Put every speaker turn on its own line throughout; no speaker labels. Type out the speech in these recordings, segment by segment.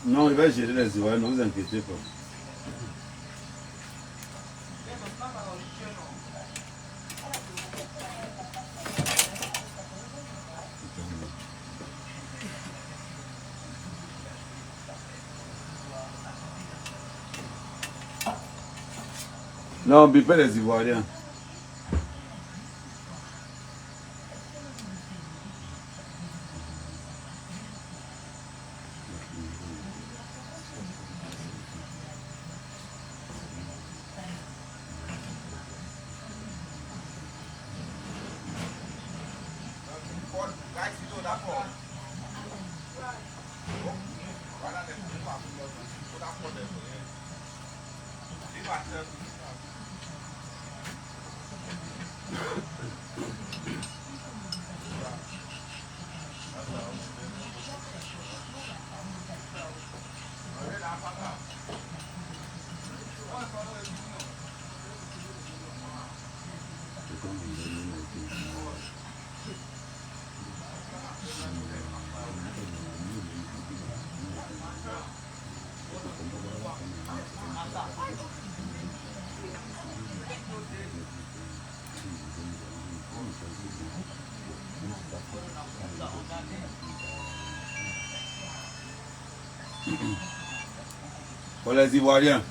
Non, il va gérer les Ivoiriens, ne vous inquiétez pas. Non, bipez les Ivoiriens. Pour les Ivoiriens.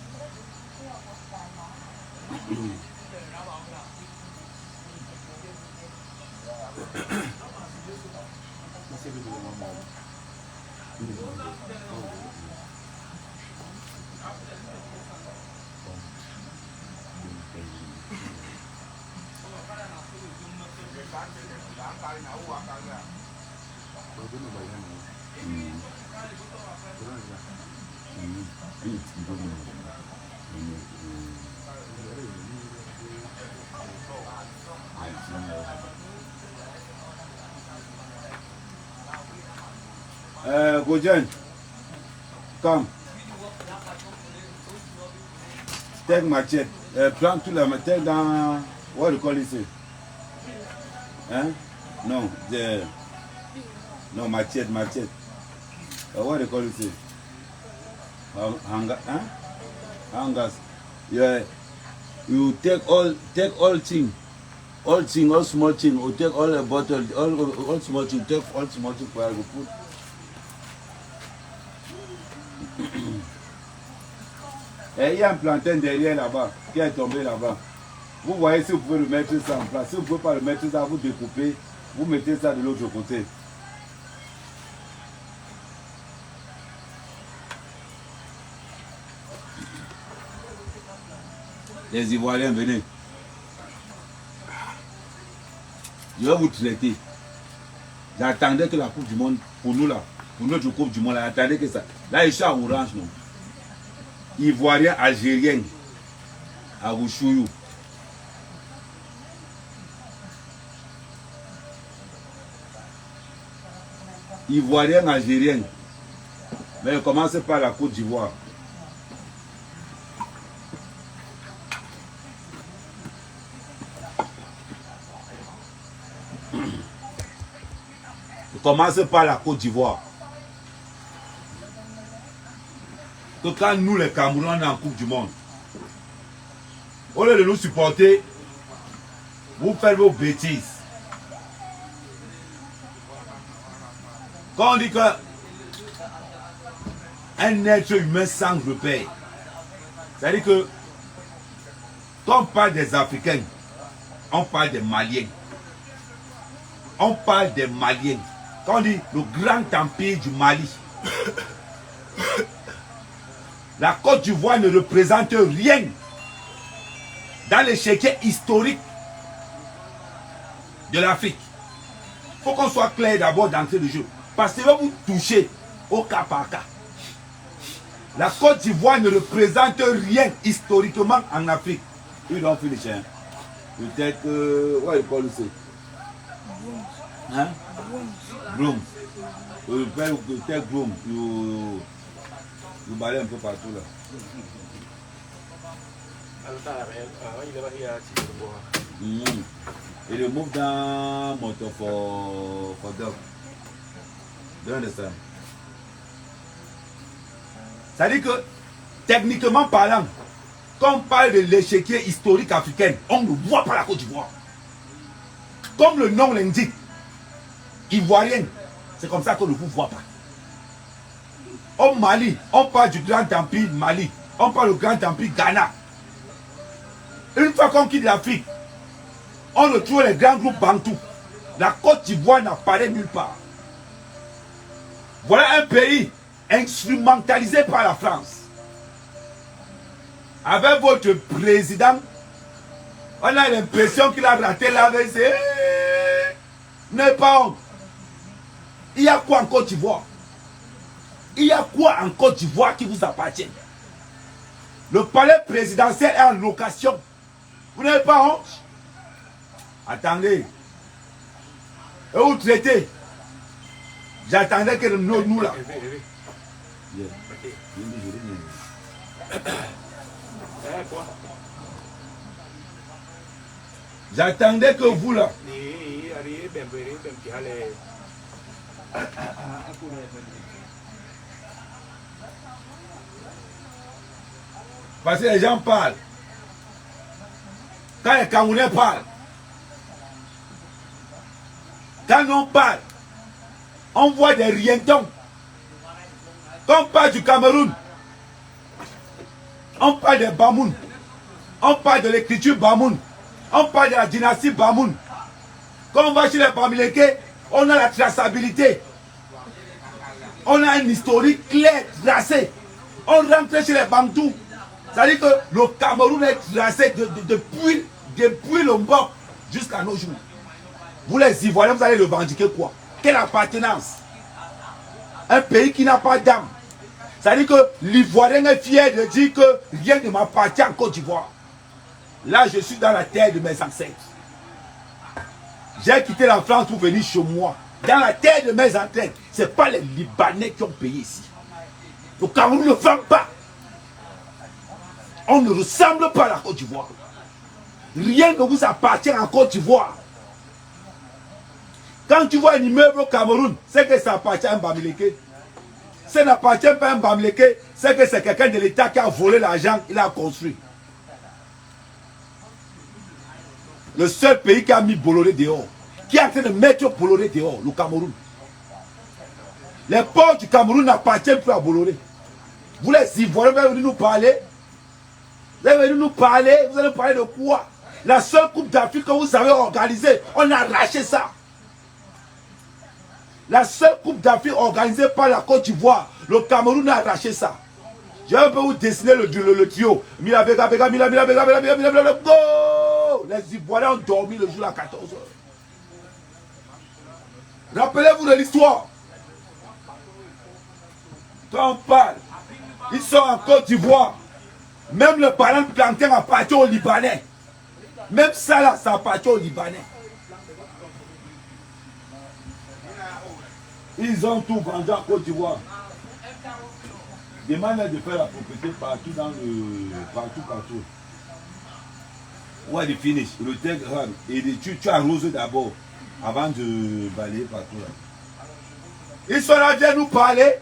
Gojen, come. Take machette. Prends tout la machette dans. What do you call it? Hein? No, no machette. What do you call it? Hangers. Yeah. You take all thing. All small thing. You take all the bottle, all small thing. Take all small thing for you put. Et il y a un plantain derrière là-bas qui est tombé là-bas. Vous voyez si vous pouvez le mettre ça en place. Si vous ne pouvez pas le mettre ça, vous découpez, vous mettez ça de l'autre côté. Les Ivoiriens, venez. Je vais vous traiter. J'attendais que la Coupe du Monde, pour nous là, pour notre Coupe du Monde, j'attendais que ça. Là, je suis à Orange, non. Ivoirien, Algérien, à Rouchouyou. Ivoirien, Algérien. Mais commencez par la Côte d'Ivoire. Commencez par la Côte d'Ivoire. Que quand nous les Camerounais on est en Coupe du Monde, au lieu de nous supporter, vous faites vos bêtises. Quand on dit que un être humain sans repère, c'est-à-dire que quand on parle des Africains, on parle des Maliens. On parle des Maliens. Quand on dit le grand empire du Mali, la Côte d'Ivoire ne représente rien dans l'échiquier historique de l'Afrique. Il faut qu'on soit clair d'abord d'entrée de jeu. Parce que vous touchez au cas par cas. La Côte d'Ivoire ne représente rien historiquement en Afrique. You don't finish, hein? You take, what you call it? Hein? Groom. You take groom. You balaye un peu partout là. You remove down motor for dog. Do you understand? Ça dit que, techniquement parlant, quand on parle de l'échiquier historique africain, on ne voit pas la Côte d'Ivoire. Comme le nom l'indique, ivoirienne, c'est comme ça qu'on ne vous voit pas. Au Mali, on parle du Grand Empire Mali, on parle du Grand Empire Ghana. Une fois qu'on quitte l'Afrique, on retrouve les grands groupes Bantou. La Côte d'Ivoire n'apparaît nulle part. Voilà un pays instrumentalisé par la France. Avec votre président, on a l'impression qu'il a raté la VC. N'est pas honte. Il y a quoi en Côte d'Ivoire? Il y a quoi en Côte d'Ivoire qui vous appartient? Le palais présidentiel est en location. Vous n'avez pas honte? Attendez. Et vous traitez? J'attendais que nous là. J'attendais que vous là. Parce que les gens parlent. Quand les Camerounais parlent, quand on parle, on voit des rientons. Quand on parle du Cameroun, on parle des Bamoun, on parle de l'écriture Bamoun, on parle de la dynastie Bamoun. Quand on va chez les Bamileke, on a la traçabilité. On a un historique clair, tracé. On rentre chez les Bantous. C'est-à-dire que le Cameroun est tracé depuis le Mbok jusqu'à nos jours. Vous les Ivoiriens, vous allez revendiquer quoi? Quelle appartenance? Un pays qui n'a pas d'âme. C'est-à-dire que l'Ivoirien est fier de dire que rien ne m'appartient en Côte d'Ivoire. Là, je suis dans la terre de mes ancêtres. J'ai quitté la France pour venir chez moi. Dans la terre de mes ancêtres. Ce n'est pas les Libanais qui ont payé ici. Le Cameroun ne vend pas. On ne ressemble pas à la Côte d'Ivoire. Rien ne vous appartient en Côte d'Ivoire. Quand tu vois un immeuble au Cameroun, c'est que ça appartient à un Bamileke. Ça n'appartient pas à un Bamileke, c'est que c'est quelqu'un de l'État qui a volé l'argent, il a construit. Le seul pays qui a mis Bolloré dehors, qui est en train de mettre Bolloré dehors, le Cameroun. Les ports du Cameroun n'appartiennent plus à Bolloré. Vous les Ivoiriens, vous allez venir nous parler. Vous allez venir nous parler, vous allez parler de quoi? La seule Coupe d'Afrique que vous avez organisée, on a arraché ça. La seule Coupe d'Afrique organisée par la Côte d'Ivoire, le Cameroun a arraché ça. Je vais vous dessiner le trio. Mila Bega, Bega, Mila, Mila, Bega, Mila, Mila, Mila, Mila, go! Les Ivoiriens ont dormi le jour à 14 h. Rappelez-vous de l'histoire. Quand on parle, ils sont en Côte d'Ivoire. Même le parent plantain appartient aux Libanais. Même ça là, ça appartient aux Libanais. Ils ont tout vendu en Côte d'Ivoire. Demande de faire la propriété partout dans le... Partout. Ouais, il finish. Le texte, et tu arroses d'abord avant de balayer partout là. Ils sont là, viennent nous parler.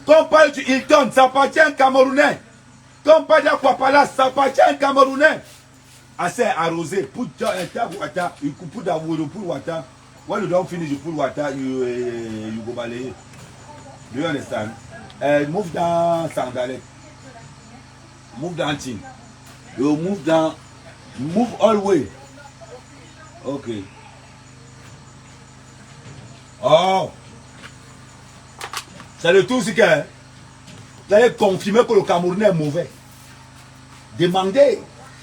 Quand on parle du Hilton, ça appartient à un Camerounais. Quand on parle d'Aquapala, ça appartient à un Camerounais. Assez arrosé. Pour water, you could put that water, put water. When you don't finish, you put water, you go balayer. Do you understand? Move down Sandalek. Move down Chin. You move down. Move all the way. Okay. Oh. C'est le tout, c'est que vous allez confirmer que le Camerounais est mauvais. Demandez.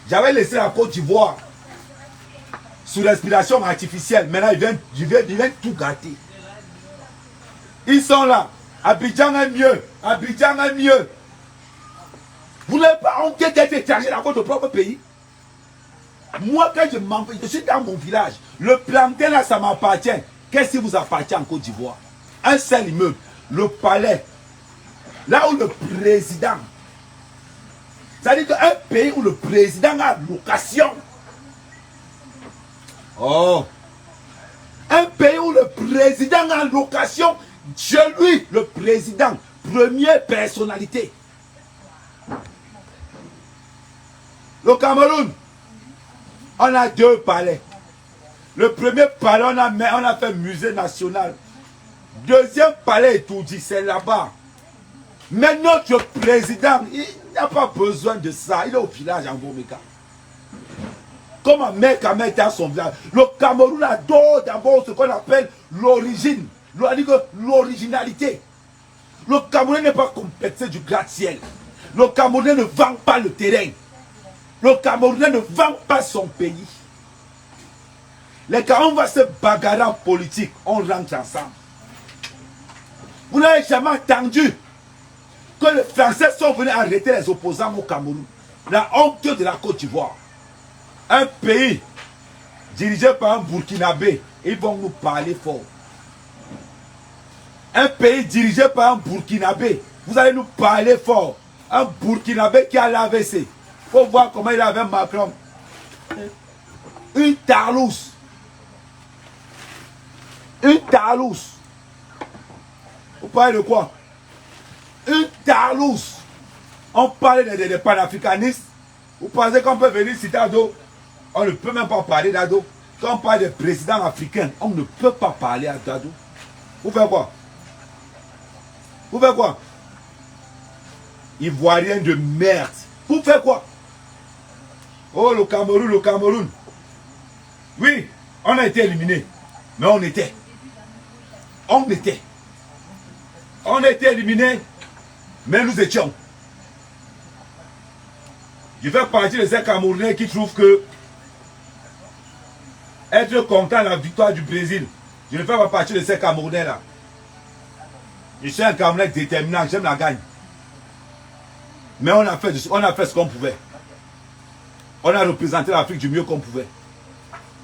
J'avais laissé la Côte d'Ivoire sous respiration artificielle. Maintenant, ils viennent tout gâter. Ils sont là. Abidjan est mieux. Abidjan est mieux. Vous n'avez pas honte d'être étranger dans votre propre pays. Moi, quand je suis dans mon village, le plantain là, ça m'appartient. Qu'est-ce qui vous appartient en Côte d'Ivoire? Un seul immeuble, le palais. Là où le président, c'est-à-dire qu'un pays où le président a location. Oh! Un pays où le président a location, chez lui, le président, première personnalité. Le Cameroun, on a 2 palais. Le premier palais, on a fait musée national. Deuxième palais étourdi, c'est là-bas. Mais notre président, il n'a pas besoin de ça. Il est au village en Gomeka. Comme un mec a mis dans son village. Le Cameroun adore d'abord ce qu'on appelle l'origine. L'originalité. Le Cameroun n'est pas complexé du gratte-ciel. Le Cameroun ne vend pas le terrain. Le Cameroun ne vend pas son pays. Les Camerounais vont se bagarrer en politique. On rentre ensemble. Vous n'avez jamais entendu que les Français sont venus arrêter les opposants au Cameroun. La honte de la Côte d'Ivoire. Un pays dirigé par un Burkinabé, ils vont nous parler fort. Un pays dirigé par un Burkinabé, vous allez nous parler fort. Un Burkinabé qui a l'AVC. Il faut voir comment il avait Macron. Une tarlouse. Une tarlouse. Vous parlez de quoi? Une tarlouse. On parle des panafricanistes. Vous pensez qu'on peut venir citer Ado? On ne peut même pas parler d'Ado. Quand on parle des présidents africains, on ne peut pas parler d'Ado. Vous faites quoi? Vous faites quoi? Ivoirien de merde. Vous faites quoi? Oh, le Cameroun, le Cameroun. Oui, on a été éliminé. Mais on était. On était. On a été éliminé, mais nous étions. Je fais partie de ces Camerounais qui trouvent que être content de la victoire du Brésil. Je ne fais pas partie de ces Camerounais là. Je suis un Camerounais déterminant, j'aime la gagne. Mais on a fait ce qu'on pouvait. On a représenté l'Afrique du mieux qu'on pouvait.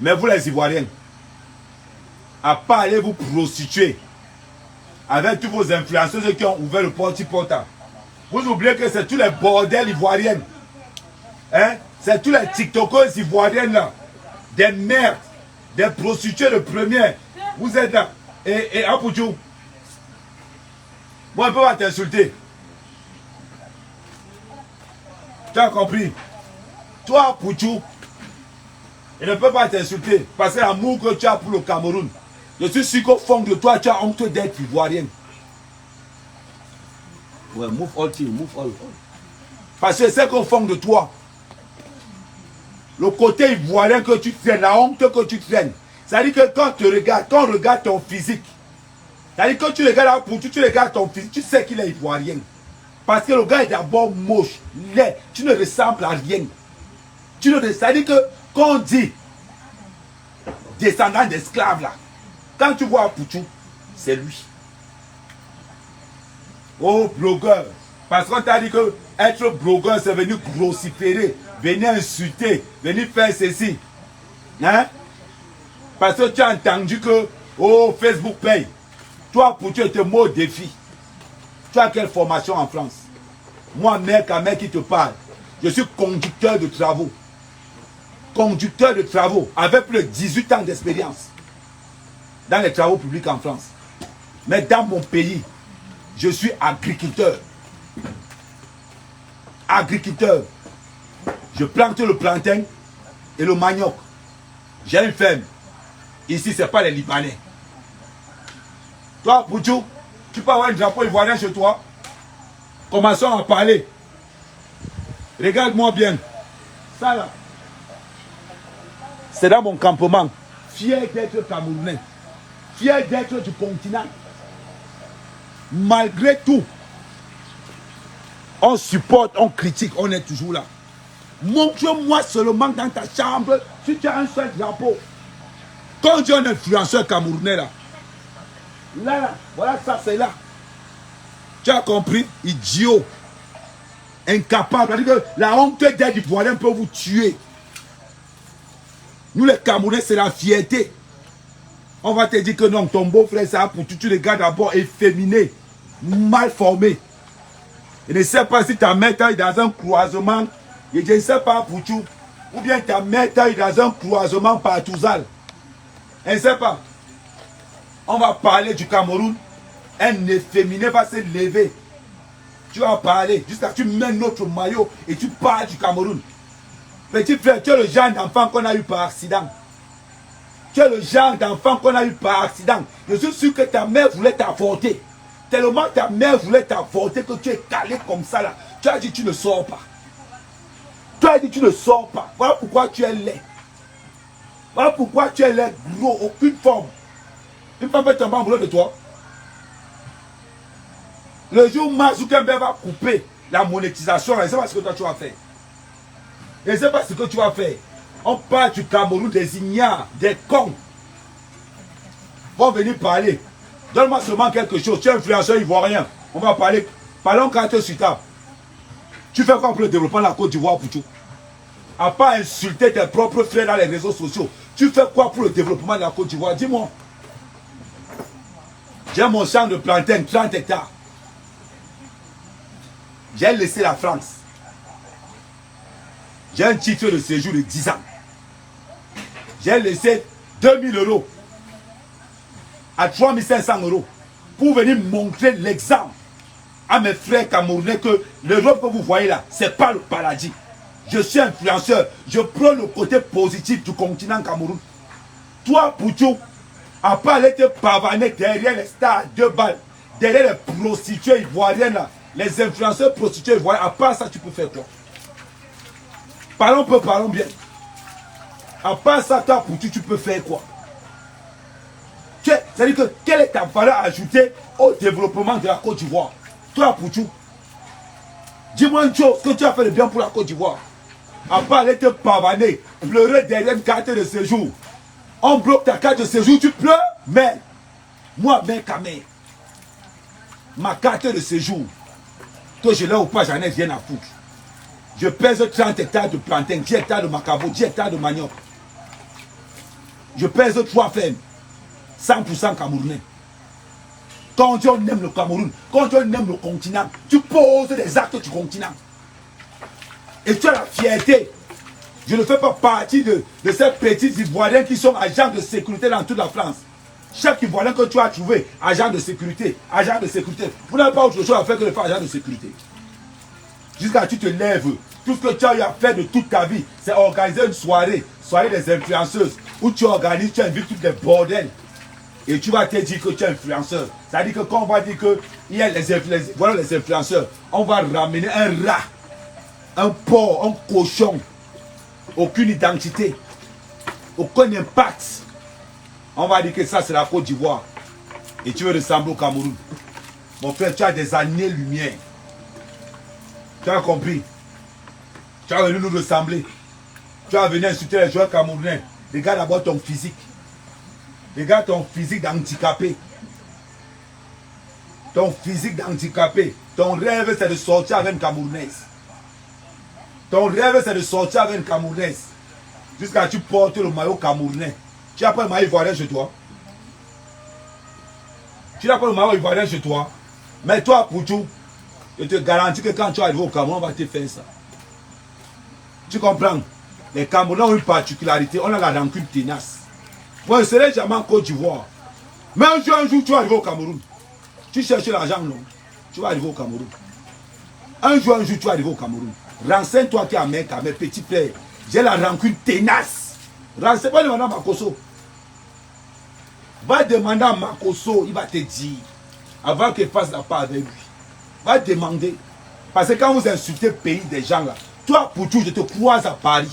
Mais vous les Ivoiriens, à part aller vous prostituer avec tous vos influenceurs qui ont ouvert le porte-porta, vous oubliez que c'est tous les bordels ivoiriens. Hein? C'est tous les TikTokers ivoiriennes là. Des merdes, des prostituées de première. Vous êtes là. Et Apouchou, moi je ne peux pas t'insulter. Tu as compris? Toi, Apouchou, je ne peux pas t'insulter parce que l'amour que tu as pour le Cameroun, je suis sûr qu'au fond de toi, tu as honte d'être ivoirien. Ouais, move all team, move all. Parce que c'est qu'au fond de toi, le côté ivoirien que tu traînes, la honte que tu traînes, c'est-à-dire que quand on regarde ton physique, c'est-à-dire que tu regardes Apouchou, tu regardes ton physique, tu sais qu'il est ivoirien. Parce que le gars est d'abord moche, laid, tu ne ressembles à rien. C'est-à-dire que quand on dit descendant d'esclaves là, quand tu vois Apouchou, c'est lui. Oh, blogueur. Parce qu'on t'a dit que être blogueur, c'est venir grossiférer, venir insulter, venir faire ceci. Hein? Parce que tu as entendu que, oh, Facebook paye. Toi, Apouchou, tu es mot défi. Tu as quelle formation en France? Moi, mec à mec qui te parle, je suis conducteur de travaux. Conducteur de travaux, avec plus de 18 ans d'expérience dans les travaux publics en France. Mais dans mon pays, je suis agriculteur. Agriculteur. Je plante le plantain et le manioc. J'ai une ferme. Ici, ce n'est pas les Libanais. Toi, Pouchou, tu peux avoir un drapeau ivoirien chez toi. Commençons à parler. Regarde-moi bien. Ça là. C'est dans mon campement. Fier d'être Camerounais. Fier d'être du continent. Malgré tout, on supporte, on critique, on est toujours là. Montre-moi seulement dans ta chambre si tu as un seul drapeau. Quand tu es un influenceur camerounais là, là, voilà ça c'est là. Tu as compris? Idiot. Incapable. C'est-à-dire que la honte d'être ivoirien peut vous tuer. Nous les Camerounais, c'est la fierté. On va te dire que non, ton beau-frère, ça pour tu les gars d'abord efféminés, mal formés. Je ne sais pas si ta mère est dans un croisement, et je ne sais pas pour tout, ou bien ta mère est dans un croisement partouzal. Je ne sais pas. On va parler du Cameroun. Un efféminé va se lever. Tu vas parler jusqu'à ce que tu mets notre maillot et tu parles du Cameroun. Petit frère, tu es le genre d'enfant qu'on a eu par accident. Tu es le genre d'enfant qu'on a eu par accident. Je suis sûr que ta mère voulait t'avorter. Tellement ta mère voulait t'avorter que tu es calé comme ça là. Tu as dit tu ne sors pas. Tu as dit tu ne sors pas. Voilà pourquoi tu es laid. Voilà pourquoi tu es laid, gros, aucune forme. Une femme peut tomber en boulot de toi. Le jour où Mark Zuckerberg va couper la monétisation, je ne sais pas ce que toi tu vas faire. Je ne sais pas ce que tu vas faire. On parle du Cameroun, des ignares, des cons. Vont venir parler. Donne-moi seulement quelque chose. Tu es influenceur ivoirien. On va parler. Parlons carte sur table. Tu fais quoi pour le développement de la Côte d'Ivoire pour tout? À part insulter tes propres frères dans les réseaux sociaux. Tu fais quoi pour le développement de la Côte d'Ivoire? Dis-moi. J'ai mon champ de plantain, 30 hectares. J'ai laissé la France. J'ai un titre de séjour de 10 ans. J'ai laissé 2000 € à 3500 € pour venir montrer l'exemple à mes frères camerounais que l'Europe que vous voyez là, ce n'est pas le paradis. Je suis influenceur. Je prends le côté positif du continent Cameroun. Toi, Poutou, à part aller te pavaner derrière les stars de balles, derrière les prostituées ivoiriennes là, les influenceurs prostitués ivoiriens, à part ça, tu peux faire quoi? Parlons peu, parlons bien. À part ça, toi, Poutou, tu peux faire quoi? C'est-à-dire que, quelle est ta valeur ajoutée au développement de la Côte d'Ivoire? Toi, Poutou, dis-moi une chose, que tu as fait de bien pour la Côte d'Ivoire. À part aller te pavaner, pleurer derrière une carte de séjour. On bloque ta carte de séjour, tu pleures, mais moi, mec, ma carte de séjour, que je l'ai ou pas, j'en ai rien à foutre. Je pèse 30 hectares de plantain, 10 hectares de macabo, 10 hectares de manioc. Je pèse 3 fermes, 100% camerounais. Quand on aime le Cameroun, quand on aime le continent, tu poses des actes du continent. Et tu as la fierté. Je ne fais pas partie de ces petits Ivoiriens qui sont agents de sécurité dans toute la France. Chaque Ivoirien que tu as trouvé, agent de sécurité, agent de sécurité. Vous n'avez pas autre chose à faire que de faire agent de sécurité. Jusqu'à ce que tu te lèves. Tout ce que tu as eu à faire de toute ta vie, c'est organiser une soirée des influenceuses, où tu organises, tu invites toutes les bordels. Et tu vas te dire que tu es influenceur. C'est-à-dire que quand on va dire que il y a voilà les influenceurs, on va ramener un rat, un porc, un cochon, aucune identité, aucun impact. On va dire que ça c'est la Côte d'Ivoire. Et tu veux ressembler au Cameroun. Mon frère, tu as des années-lumière. Tu as compris? Tu as venu nous ressembler. Tu as venu insulter les joueurs camerounais. Regarde d'abord ton physique. Regarde ton physique d'handicapé. Ton physique d'handicapé. Ton rêve c'est de sortir avec une Camerounaise. Ton rêve c'est de sortir avec une Camerounaise. Jusqu'à ce que tu portes le maillot camerounais. Tu n'as pas le maillot ivoirien chez toi. Tu n'as pas le maillot ivoirien chez toi. Mais toi, Poutou, je te garantis que quand tu arrives au Cameroun, on va te faire ça. Tu comprends? Les Camerounais ont une particularité. On a la rancune tenace. Moi, je ne serai jamais en Côte d'Ivoire. Mais un jour, tu vas arriver au Cameroun. Tu cherches l'argent, non? Tu vas arriver au Cameroun. Un jour, tu vas arriver au Cameroun. Renseigne-toi qui est mes petits frères. J'ai la rancune tenace. Renseigne-toi, demande à Makosso. Va demander à Makosso, il va te dire. Avant qu'il fasse la part avec lui. Va demander. Parce que quand vous insultez le pays des gens là, toi, Poutou, je te croise à Paris.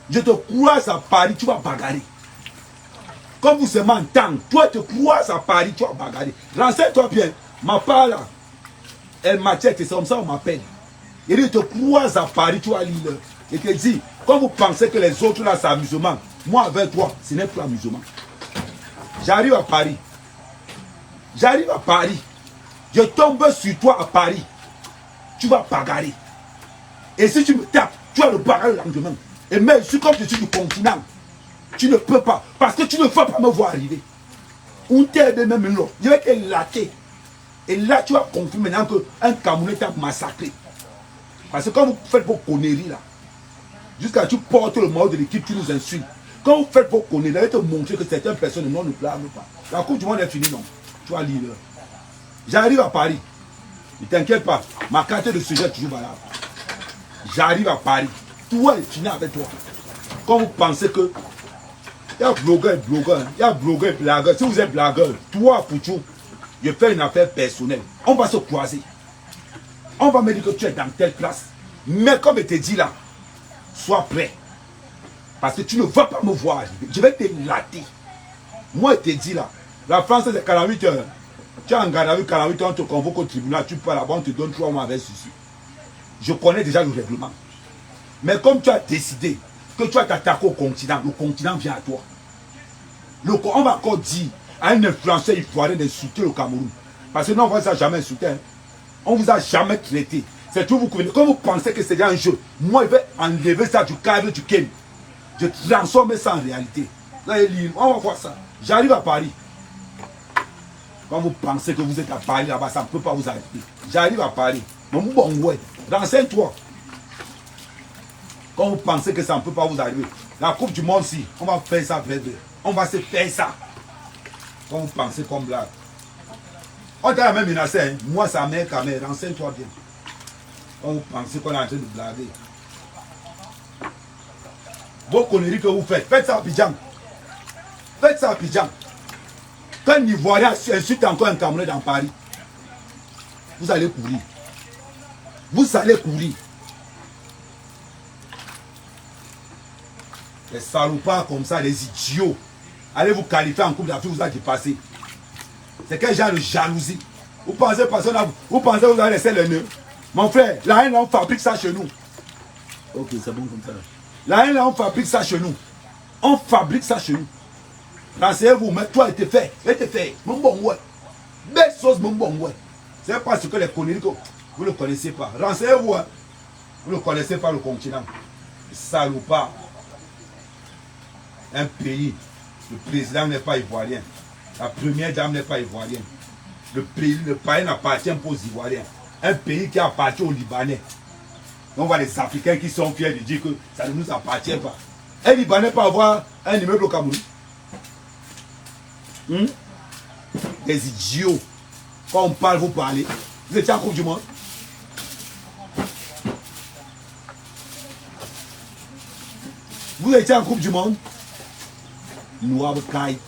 Je te croise à Paris, tu vas bagarrer. Comme vous seulement entendre, toi, te croises à Paris, tu vas bagarrer. Renseigne-toi bien. Ma part là, elle m'achète, c'est comme ça on m'appelle. Et il te croise à Paris, tu vas lire. Et te dit, quand vous pensez que les autres là, c'est amusement, moi avec toi, ce n'est plus amusement. J'arrive à Paris. J'arrive à Paris. Je tombe sur toi à Paris. tu vas bagarrer. Et si tu me tapes, tu as le bagarre le lendemain. Et même si comme je suis du continent, tu ne peux pas. Parce que tu ne vas pas me voir arriver. On t'aide même là. Je vais te latter. Et là, tu vas confirmer maintenant qu'un Camerounais t'a massacré. Parce que quand vous faites vos conneries là, jusqu'à ce que tu portes le mot de l'équipe, tu nous insultes. Quand vous faites vos conneries, je vais te montrer que certaines personnes ne blâment pas. La Coupe du Monde est finie, non? Tu vas lire. J'arrive à Paris. Ne t'inquiète pas. Ma carte de sujet est toujours valable. J'arrive à Paris. Tout est fini avec toi. Quand vous pensez que il y a blogueur et blogueur, il y a blogueur et blagueur. Si vous êtes blagueur, toi, Pouchou, je fais une affaire personnelle. On va se croiser. On va me dire que tu es dans telle place. Mais comme je te dis là, sois prêt. Parce que tu ne vas pas me voir arriver. Je vais te latter. Moi, je te dis là, la France c'est 48 heures. Tu es en garde à vue 48 heures, on te convoque au tribunal, tu peux là-bas, on te donne 3 mois avec ceci. Je connais déjà le règlement. Mais comme tu as décidé que tu vas t'attaquer au continent, le continent vient à toi. On va encore dire à un influenceur ivoirien d'insulter le Cameroun. Parce que nous, on ne vous a jamais insulté. Hein. On ne vous a jamais traité. C'est tout vous connaissez. Quand vous pensez que c'est un jeu, moi, je vais enlever ça du cadre du Ken. Je transforme ça en réalité. Là, on va voir ça. J'arrive à Paris. Quand vous pensez que vous êtes à Paris là-bas, ça ne peut pas vous arriver. J'arrive à Paris. Mon bon, ouais. Renseigne-toi. Quand vous pensez que ça ne peut pas vous arriver, la Coupe du Monde, si, on va faire ça vrai. On va se faire ça. Quand vous pensez comme blague. On t'a même menacé, hein. Moi, ça m'est quand même. Renseigne-toi bien. Quand vous pensez qu'on est en train de blaguer. Vos conneries que vous faites ça à Abidjan. Faites ça à Abidjan. Quand un Ivoirien insulte encore un Camerounais dans Paris, vous allez courir. Vous allez courir. Les salopards comme ça, les idiots. Allez vous qualifier en Coupe d'Afrique, vous avez dépassé. C'est quel genre de jalousie. Vous pensez que vous allez laisser le nœud. Mon frère, la haine, on fabrique ça chez nous. Ok, c'est bon comme ça. La haine, on fabrique ça chez nous. On fabrique ça chez nous. Renseignez-vous, mais toi, il te fait. Il te fait. Mon bon, ouais. Belle chose, mon bon, ouais. C'est pas ce que les conneries, vous ne le connaissez pas. Renseignez-vous, hein. Vous ne connaissez pas le continent. Salopard. Un pays, le président n'est pas ivoirien. La première dame n'est pas ivoirienne. Le pays n'appartient pas aux Ivoiriens. Un pays qui appartient aux Libanais. On voit les Africains qui sont fiers de dire que ça ne nous appartient pas. Un Libanais peut avoir un immeuble au Cameroun. Des idiots. Quand on parle, vous parlez. Vous étiez en Coupe du Monde. Vous étiez en Coupe du Monde. Noir caille.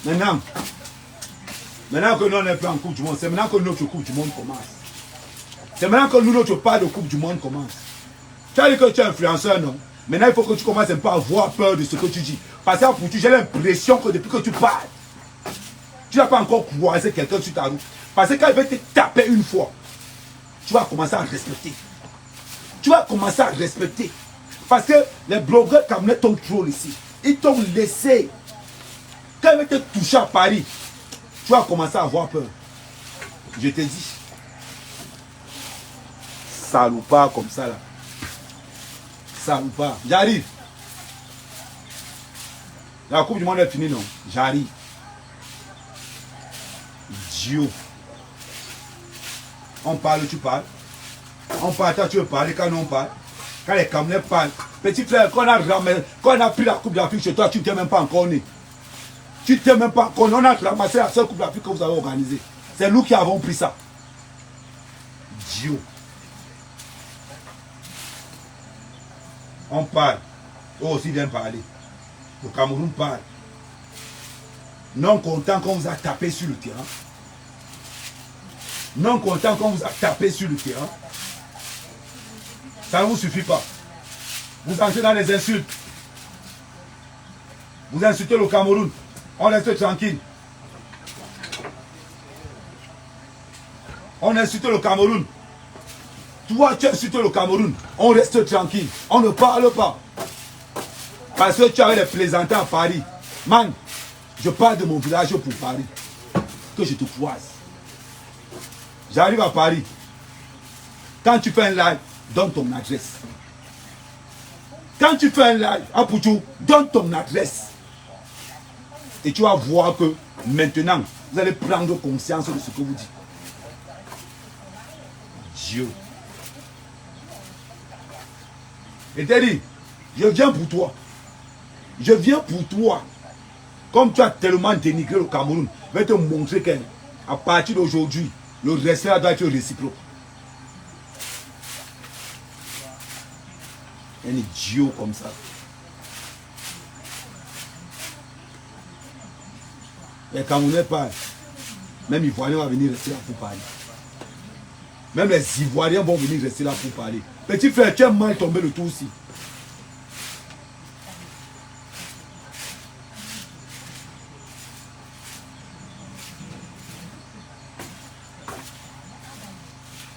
Maintenant que nous on n'est plus en Coupe du Monde, c'est maintenant que notre Coupe du Monde commence. C'est maintenant que nous, notre part de Coupe du Monde commence. Tu as dit que tu es influenceur, non? Maintenant, il faut que tu commences un peu à avoir peur de ce que tu dis. Parce que pour tu, j'ai l'impression que depuis que tu parles, tu n'as pas encore croisé quelqu'un sur ta route. Parce que quand il va te taper une fois, tu vas commencer à respecter. Tu vas commencer à respecter. Parce que les blogueurs camerounais t'ont trop laissé. Ils t'ont laissé. Quand il va te toucher à Paris, tu vas commencer à avoir peur. Je te dis. Salopard comme ça là. Salopard. J'arrive. La Coupe du Monde est finie, non? J'arrive. Idiot. On parle, tu parles. On parle, toi tu veux parler quand on parle. Quand les Camerounais parlent. Petit frère, quand on a pris la Coupe d'Afrique chez toi, tu ne t'es même pas encore né. Tu ne t'es même pas encore né. On a ramassé la seule Coupe d'Afrique que vous avez organisée. C'est nous qui avons pris ça. Idiot. On parle. Eux aussi viennent parler. Le Cameroun parle. Non content qu'on vous a tapé sur le terrain. Non content qu'on vous a tapé sur le terrain. Ça ne vous suffit pas. Vous entrez dans les insultes. Vous insultez le Cameroun. On reste tranquille. On insulte le Cameroun. Toi, tu insultes le Cameroun. On reste tranquille. On ne parle pas. Parce que tu avais les plaisantins à Paris. Man, je parle de mon village pour Paris. Que je te croise. J'arrive à Paris. Quand tu fais un live, donne ton adresse. Quand tu fais un live à Pouchou, donne ton adresse. Et tu vas voir que maintenant, vous allez prendre conscience de ce que vous dites. Dieu. Et t'as dit, je viens pour toi. Je viens pour toi. Comme tu as tellement dénigré le Cameroun, je vais te montrer qu'à partir d'aujourd'hui, le respect doit être réciproque. Un idiot comme ça. Les Camerounais parlent. Même les Ivoiriens vont venir rester là pour parler. Même les Ivoiriens vont venir rester là pour parler. Petit frère, tu es mal tombé le tout aussi.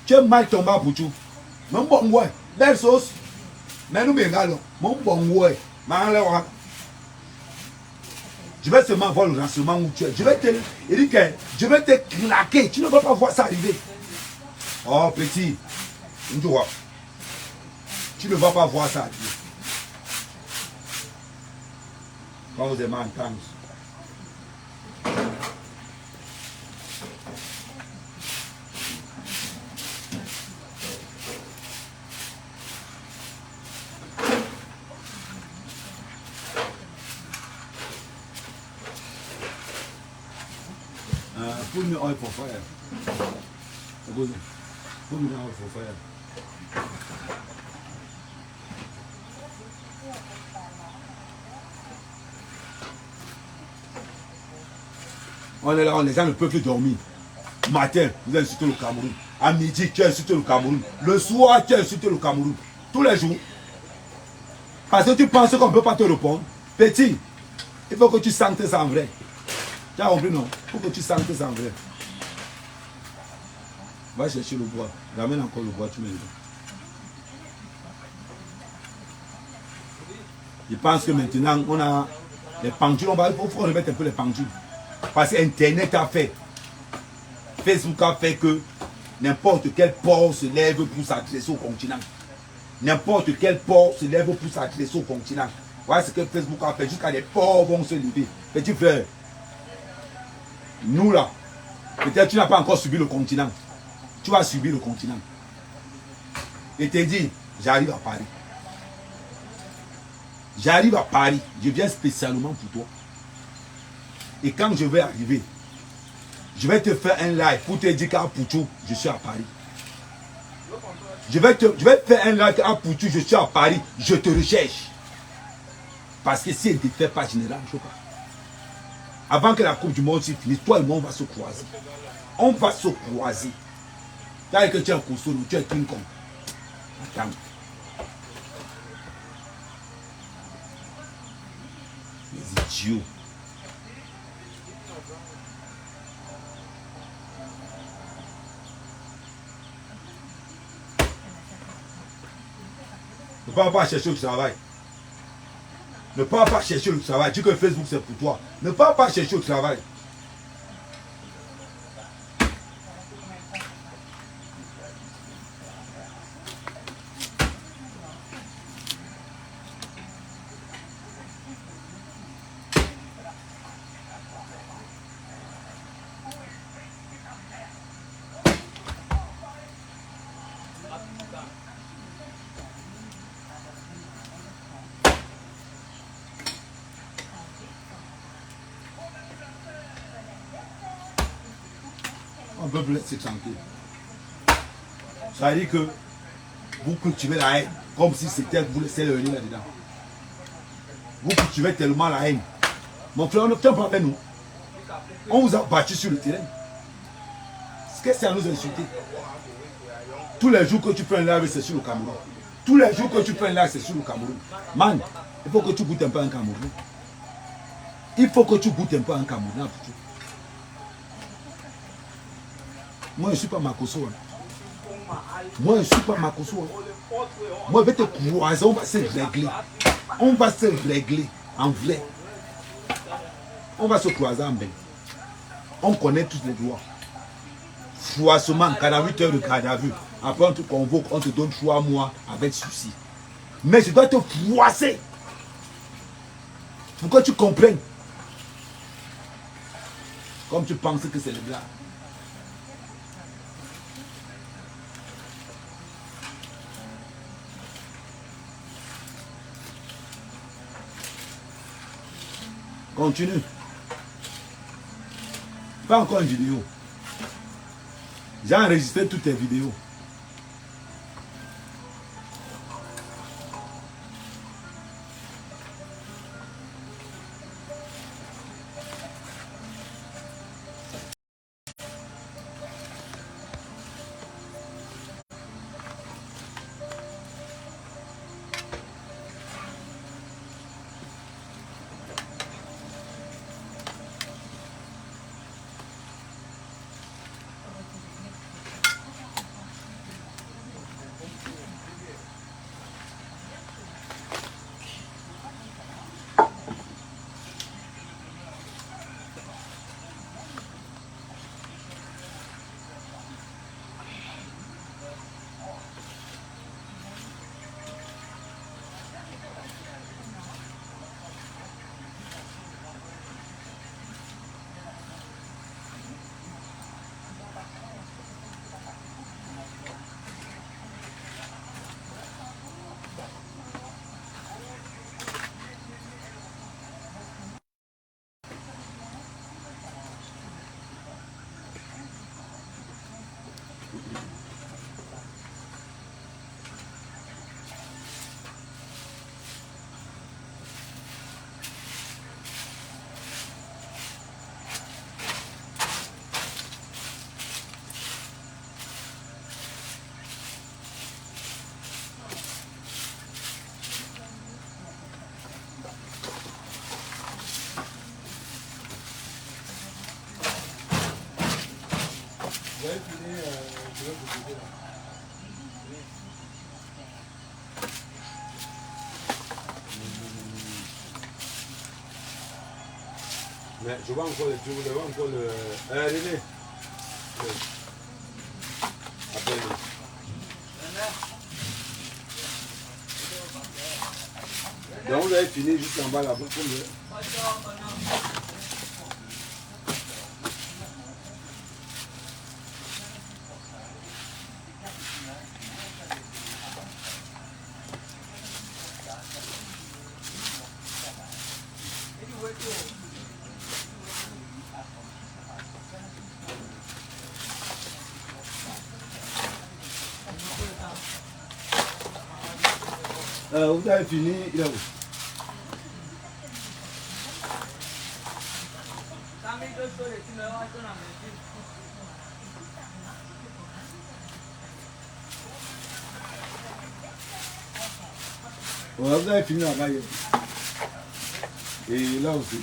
Tu es mal tombé à Pouchou. Mon bon ouais. Belle sauce. Mais nous, mon bon ouais. Je vais seulement voir le renseignement où tu es. Je vais te claquer. Tu ne vas pas voir ça arriver. Oh petit. Tu ne vas pas voir ça arriver. Quand vous aimez entendre. Put me oil for fire. Put me oil for fire. On est là, les gens ne peuvent plus dormir. Matin, vous insultez le Cameroun. À midi, tu insultes le Cameroun. Le soir, tu insultes le Cameroun. Tous les jours. Parce que tu penses qu'on ne peut pas te répondre. Petit, il faut que tu sentes ça en vrai. Tu as compris, non? Il faut que tu sentes ça en vrai. Va chercher le bois. Ramène encore le bois, tu me le dis. Je pense que maintenant, on a les pendules. Il faut remettre un peu les pendules. Parce que Internet a fait. Facebook a fait que n'importe quel port se lève pour s'adresser au continent. N'importe quel port se lève pour s'adresser au continent. Voilà ce que Facebook a fait. Jusqu'à les ports vont se lever. Petit frère. Nous là, peut-être tu n'as pas encore subi le continent. Tu vas subir le continent. Et te dis, j'arrive à Paris. J'arrive à Paris. Je viens spécialement pour toi. Et quand je vais arriver, je vais te faire un live pour te dire qu'à Pouchou, je suis à Paris. Je vais faire un live à Pouchou, je suis à Paris. Je te recherche. Parce que si elle ne te fait pas, je ne rentre pas. Avant que la Coupe du Monde se finisse, toi et moi, on va se croiser. On va se croiser. T'as que tu es un costaud, tu es King Kong. Attends. Les idiots. Ne pars pas chercher le travail. Ne pars pas chercher le travail. Dis que Facebook c'est pour toi. Ne pars pas chercher le travail. On peut vous laisser tranquille. Ça veut dire que vous cultivez la haine comme si c'était vous laissez le venir là-dedans. Vous cultivez tellement la haine. Mon frère, on ne tient pas avec nous. On vous a battu sur le terrain. Qu'est-ce que c'est à nous insulter? Tous les jours que tu prends un live, c'est sur le Cameroun. Tous les jours que tu prends un live, c'est sur le Cameroun. Man, il faut que tu goûtes un peu un Cameroun. Il faut que tu goûtes un peu un Cameroun. Moi, je ne suis pas Makoso. Moi, je ne suis pas Makoso. Moi, je vais te croiser, on va se régler. On va se régler en vrai. On va se croiser en vrai. On connaît tous les droits. Froissement, 48 heures de garde à vue. Après, on te convoque, on te donne 3 mois avec souci. Mais je dois te froisser. Pour que tu comprennes. Comme tu penses que c'est le blanc. Continue. Pas encore une vidéo. J'ai enregistré toutes tes vidéos.
Mais je vois encore je voulais voir encore le. René. Appelle-le. Donc vous avez fini juste en bas là-bas pour le.
Vous avez fini, il est où? Ouais, vous avez fini là-bas. Et là aussi.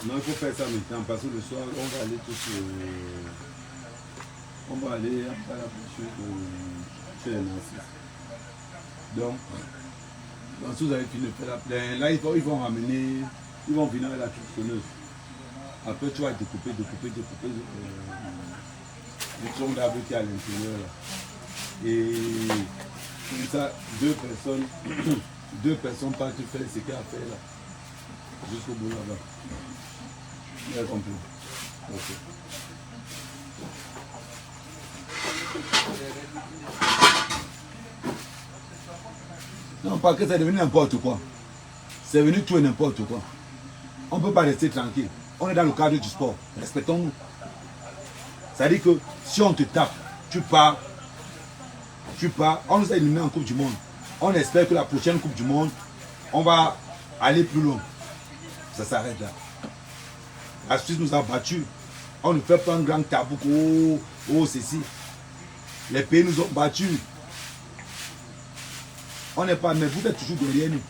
Non, il faut faire ça maintenant parce que le soir, on va aller tous. On va aller après la bouche chez les Nancy. Donc, si vous avez fini de faire la plaine, là, ils vont ramener, ils vont venir avec la tronçonneuse. Après, tu vas découper le tronc d'arbre qui est à l'intérieur. Et comme ça, deux personnes partent faire ce qu'il y a à faire là. Jusqu'au bout là-bas. Vous avez compris? Ok. Non, parce que c'est devenu n'importe quoi. C'est devenu tout et n'importe quoi. On ne peut pas rester tranquille. On est dans le cadre du sport. Respectons-nous. C'est-à-dire que si on te tape, tu pars, on nous a éliminés en Coupe du Monde. On espère que la prochaine Coupe du Monde, on va aller plus loin. Ça s'arrête là. La Suisse nous a battus. On ne fait pas un grand tabou. Oh, ceci. Les pays nous ont battus. On n'est pas, mais vous êtes toujours derrière nous.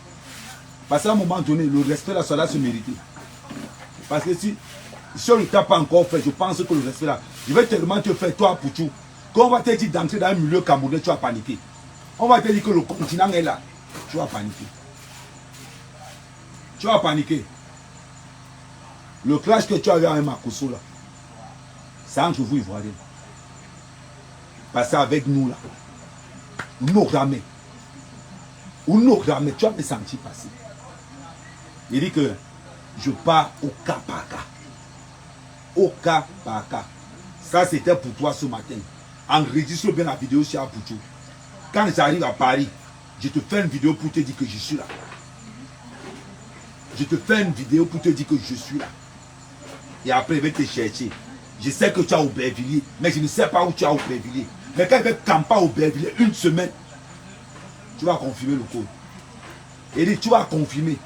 Parce qu'à un moment donné, le respect là, ça doit se mériter. Parce que si on ne t'a pas encore fait, je pense que le respect là, je vais tellement te faire, toi, Pouchou, qu'on va te dire d'entrer dans un milieu camerounais, tu vas paniquer. On va te dire que le continent est là, tu vas paniquer. Tu vas paniquer. Le clash que tu as eu avec Makosso là, c'est entre vous Ivoiriens. Parce qu'avec nous là, nous ramène. Ou nous ramène, tu as me senti passer. Il dit que je pars au cas par cas. Au cas par cas. Ça c'était pour toi ce matin. Enregistre bien la vidéo sur Abuja. Quand j'arrive à Paris, je te fais une vidéo pour te dire que je suis là. Je te fais une vidéo pour te dire que je suis là. Et après, il va te chercher. Je sais que tu as Aubervilliers, mais je ne sais pas où tu as Aubervilliers. Mais quand il va camper à Aubervilliers une semaine, tu vas confirmer le code. Et dit, tu vas confirmer.